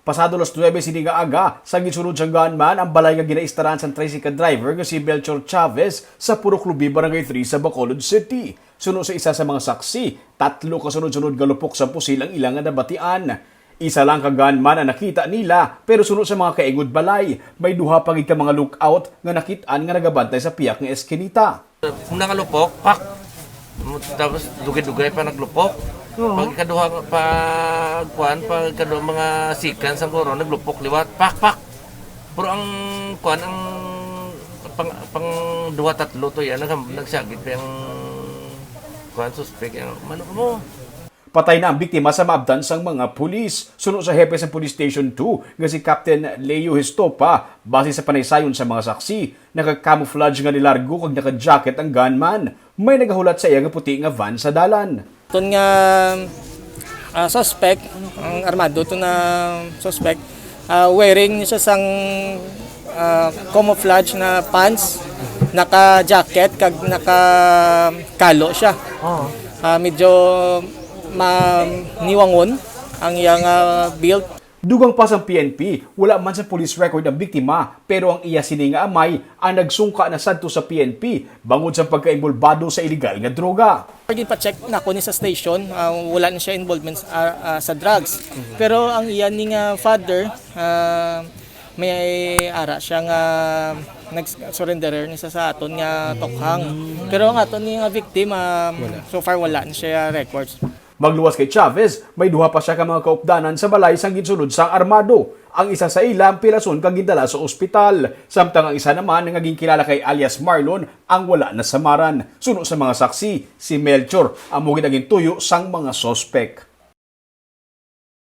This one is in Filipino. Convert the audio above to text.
Pasado las 9 sininga aga, sa gisunod siyang gunman ang balay nga ginaistaran sa TRISIKAD driver nga si Melchor Chavez sa Purok Lubi, Barangay 3 sa Bacolod City. Suno sa isa sa mga saksi, 3 kasunod-sunod galupok sa pusil ang ilang nga nabatian. Isa lang ka gunman ang nakita nila, pero suno sa mga kaingod balay, may duha pagid ka mga lookout nga nakitaan nga nagabantay sa piyak nga eskinita. Una nga lupok, pak! Tapos dugay-dugay pa naglupok. Pagkaduha pagkaduha mga sikan sa kuro, naglupok liwat, pak, pak! Pero ang kuan, ang pang 2-3 to yan, nagsagit pa yung kuan, suspect, yung manok mo. Patay na ang biktima sa maabdan sang mga pulis. Sunod sa hepe sa Police Station 2 nga si Captain Leo Histopa, base sa panaysayon sa mga saksi, naka-camouflage nga nilargo kag naka-jacket ang gunman. May nagahulat sa iya nga puti nga van sa dalan. Ito nga suspect, ang armado, ito na suspect, wearing siya sang camouflage na pants, naka-jacket kag naka-kalo siya. Medyo niwangon ang iyang build. Dugang pa sa PNP, wala man sa police record ang biktima, pero ang iya sini nga amay ang nagsungka na sadto sa PNP bangod sa pagkaimbulbado sa illegal nga droga. Pwede pa check na ko ni sa station, wala na siya involvement sa drugs. Pero ang iya ni nga father, may ara siya nga nag-surrenderer ni sa aton nga tokhang. Pero ang aton ni nga victim, so far wala na siya records. Magluwas kay Chavez, may duha pa siya ka mga kaupdanan sa balay sang ginsunod sang armado. Ang isa sa ilang pilason kang gindala sa ospital. Samtang ang isa naman nga ginkilala kay alias Marlon ang wala na samaran. Suno sa mga saksi, si Melchor ang mugid ang tuyo sang mga sospek.